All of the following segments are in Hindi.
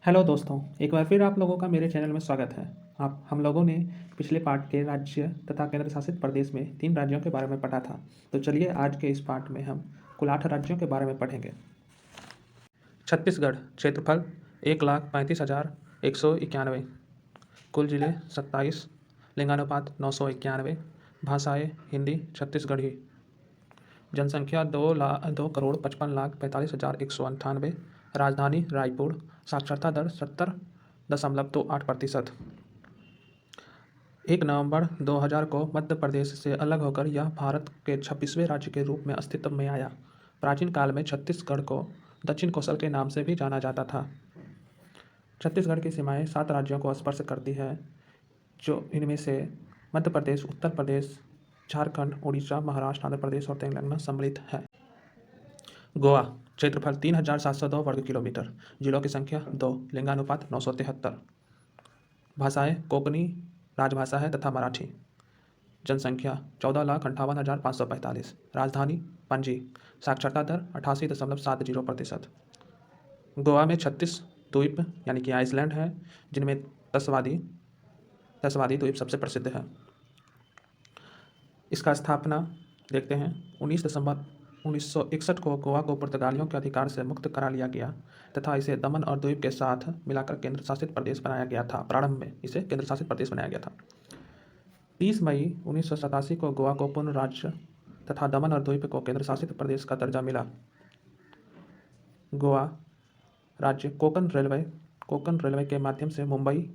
हेलो दोस्तों, एक बार फिर आप लोगों का मेरे चैनल में स्वागत है। आप हम लोगों ने पिछले पार्ट के राज्य तथा केंद्र शासित प्रदेश में 3 राज्यों के बारे में पढ़ा था। तो चलिए आज के इस पार्ट में हम कुल 8 राज्यों के बारे में पढ़ेंगे। छत्तीसगढ़ क्षेत्रफल 1,35,191, कुल जिले 27, लिंगानुपात 991, भाषाएँ हिंदी छत्तीसगढ़ी, जनसंख्या 2,55,45,198, राजधानी रायपुर, साक्षरता दर 70.28%। 1 नवंबर 2000 को मध्य प्रदेश से अलग होकर यह भारत के 26वें राज्य के रूप में अस्तित्व में आया। प्राचीन काल में छत्तीसगढ़ को दक्षिण कोसल के नाम से भी जाना जाता था। छत्तीसगढ़ की सीमाएं 7 राज्यों को स्पर्श करती है, जो इनमें से मध्य प्रदेश, उत्तर प्रदेश, झारखंड, उड़ीसा, महाराष्ट्र, आंध्र प्रदेश और तेलंगाना सम्मिलित है। गोवा क्षेत्रफल 3,702 वर्ग किलोमीटर, जिलों की संख्या 2, लिंगानुपात 973, भाषाएं कोंकणी राजभाषा है तथा मराठी, जनसंख्या 14,58,545, राजधानी पणजी, साक्षरता दर 88.70%। गोवा में 36 द्वीप यानी कि आइसलैंड है, जिनमें तसवादी द्वीप सबसे प्रसिद्ध है। इसका स्थापना देखते हैं 19 दिसंबर 1961 को गोवा को पुर्तगालियों के अधिकार से मुक्त करा लिया गया तथा इसे दमन और द्वीप के साथ मिलाकर केंद्र शासित प्रदेश बनाया गया था। प्रारंभ में इसे केंद्र शासित प्रदेश बनाया गया था। 30 मई 1987 को गोवा को पूर्ण राज्य तथा दमन और द्वीप को केंद्र शासित प्रदेश का दर्जा मिला। गोवा राज्य कोंकण रेलवे के माध्यम से मुंबई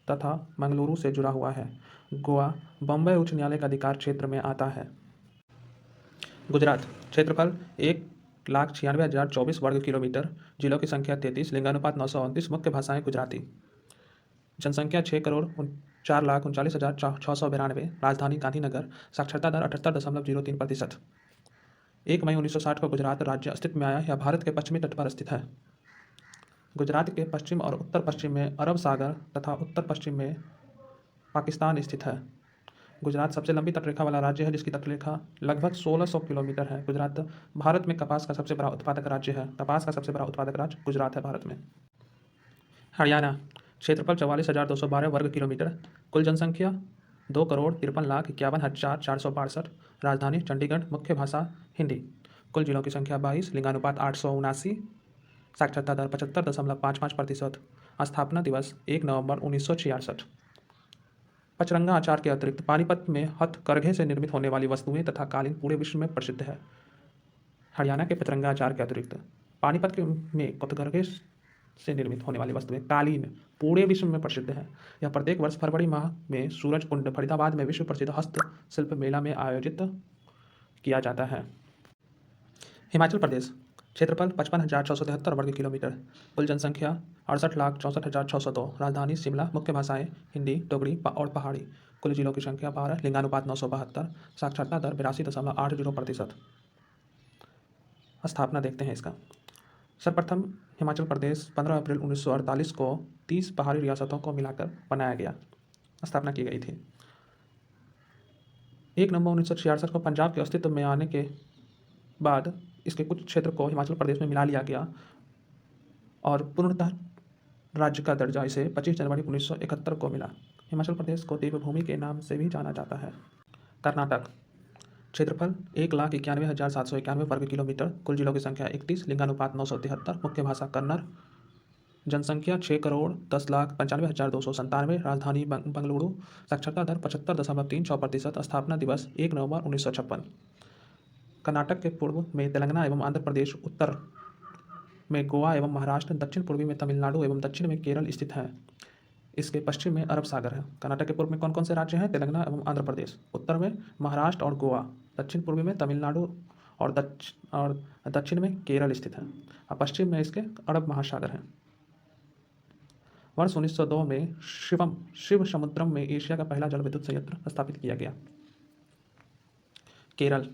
तथा मंगलुरु से जुड़ा हुआ है। गोवा बम्बई उच्च न्यायालय का अधिकार क्षेत्र में आता है। गुजरात क्षेत्रफल 1,96,024 वर्ग किलोमीटर, जिलों की संख्या 33, लिंगानुपात 929, मुख्य भाषाएं गुजराती, जनसंख्या 6,39,39,692, राजधानी गांधीनगर, साक्षरता दर 78.03%। 1 मई 1960 को गुजरात राज्य अस्तित्व में आया। यह भारत के पश्चिमी तट पर स्थित है। गुजरात के पश्चिम और उत्तर पश्चिम में अरब सागर तथा उत्तर पश्चिम में पाकिस्तान स्थित है। गुजरात सबसे लंबी तटरेखा वाला राज्य है, जिसकी तटरेखा लगभग 1600 किलोमीटर है। गुजरात भारत में कपास का सबसे बड़ा उत्पादक राज्य है। कपास का सबसे बड़ा उत्पादक राज्य गुजरात है भारत में। हरियाणा क्षेत्रफल 44,212 वर्ग किलोमीटर, कुल जनसंख्या 2,53,51,462, राजधानी चंडीगढ़, मुख्य भाषा हिंदी, कुल जिलों की संख्या 22, लिंगानुपात 879, साक्षरता दर 75.55%। स्थापना दिवस 1 नवंबर 1966। पचरंगा आचार के अतिरिक्त पानीपत में हथकरघे से निर्मित होने वाली वस्तुएं तथा कालीन पूरे विश्व में प्रसिद्ध है। हरियाणा के पचरंगा आचार के अतिरिक्त पानीपत में हथकरघे से निर्मित होने वाली वस्तुएं कालीन पूरे विश्व में प्रसिद्ध है। यह प्रत्येक वर्ष फरवरी माह में सूरज कुंड फरीदाबाद में विश्व प्रसिद्ध हस्तशिल्प मेला में आयोजित किया जाता है। हिमाचल प्रदेश क्षेत्रफल 55,673 वर्ग किलोमीटर, कुल जनसंख्या 68,64,602, राजधानी शिमला, मुख्य भाषाएं हिंदी, डोगरी और पहाड़ी, कुल जिलों की संख्या 12, लिंगानुपात 972, साक्षरता दर 82.80%। स्थापना देखते हैं इसका। सर्वप्रथम हिमाचल प्रदेश 15 अप्रैल 1948 को 30 पहाड़ी रियासतों को मिलाकर बनाया गया। स्थापना की गई थी। 1 नवंबर 1966 को पंजाब के अस्तित्व में आने के बाद इसके कुछ क्षेत्र को हिमाचल प्रदेश में मिला लिया गया और पूर्णतः राज्य का दर्जा इसे 25 जनवरी 1971 को मिला। हिमाचल प्रदेश को देवभूमि के नाम से भी जाना जाता है। कर्नाटक क्षेत्रफल 1,91,791 वर्ग किलोमीटर, कुल जिलों की संख्या 31, लिंगानुपात 973, मुख्य भाषा कन्नड़, जनसंख्या 6,10,95,297, राजधानी बंगलुरु, साक्षरता दर 75.36%। स्थापना दिवस 1 नवंबर 1956। कर्नाटक के पूर्व में तेलंगाना एवं आंध्र प्रदेश, उत्तर में गोवा एवं महाराष्ट्र, दक्षिण पूर्वी में तमिलनाडु एवं दक्षिण में केरल स्थित है। इसके पश्चिम में अरब सागर है। कर्नाटक के पूर्व में कौन कौन से राज्य हैं? तेलंगाना एवं आंध्र प्रदेश, उत्तर में महाराष्ट्र और गोवा, दक्षिण पूर्वी में तमिलनाडु और दक्षिण में केरल स्थित है और पश्चिम में इसके अरब महासागर है। वर्ष 1902 में शिव समुद्रम में एशिया का पहला जल विद्युत संयंत्र स्थापित किया गया। केरल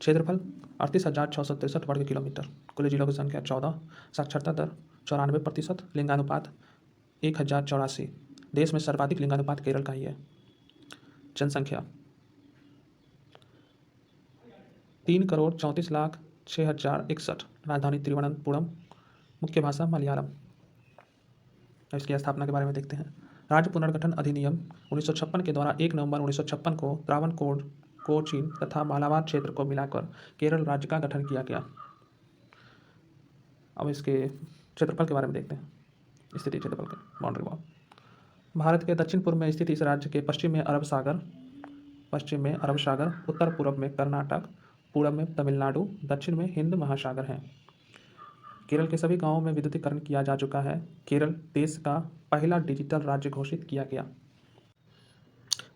क्षेत्रफल 38,663 वर्ग किलोमीटर, कुल जिलों की संख्या 14, साक्षरता दर 94%, लिंगानुपात 1,084, देश में सर्वाधिक लिंगानुपात केरल का ही है। जनसंख्या 3,34,06,061, राजधानी तिरुवनंतपुरम, मुख्य भाषा मलयालम, अब इसकी स्थापना के बारे में देखते हैं। राज्य पुनर्गठन अधिनियम 1956 के द्वारा 1 नवंबर 1956 को त्रावणकोर, कोचीन तथा मालाबार क्षेत्र को मिलाकर केरल राज्य का गठन किया गया। अब इसके क्षेत्रफल के बारे में देखते हैं। स्थिति क्षेत्रफल के बाउंड्री वॉल। भारत के दक्षिण पूर्व में स्थित इस राज्य के पश्चिम में अरब सागर, उत्तर पूर्व में कर्नाटक, पूर्व में तमिलनाडु, दक्षिण में हिंद महासागर हैं। केरल के सभी गांवों में विद्युतीकरण किया जा चुका है। केरल देश का पहला डिजिटल राज्य घोषित किया गया।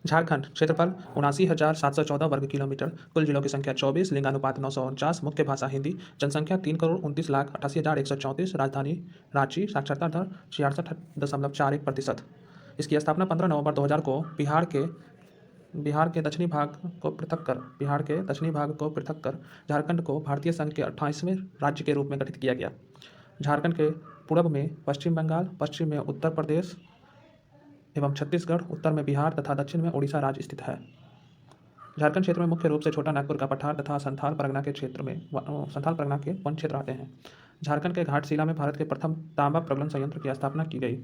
झारखंड क्षेत्रफल 79,714 वर्ग किलोमीटर, कुल जिलों की संख्या 24, लिंगानुपात 949, मुख्य भाषा हिंदी, जनसंख्या 3,29,88,834, राजधानी रांची, साक्षरता दर 66.41%। इसकी स्थापना 15 नवंबर 2000 को बिहार के दक्षिणी भाग को पृथक कर झारखंड को भारतीय संघ के 28वें राज्य के रूप में गठित किया गया। झारखंड के पूर्व में पश्चिम बंगाल, पश्चिम में उत्तर प्रदेश एवं छत्तीसगढ़, उत्तर में बिहार तथा दक्षिण में उड़ीसा राज्य स्थित है। झारखंड क्षेत्र में मुख्य रूप से छोटा नागपुर का पठार तथा संथाल परगना के वन क्षेत्र आते हैं। झारखंड के घाटशिला में भारत के प्रथम तांबा प्रगलन संयंत्र की स्थापना की गई।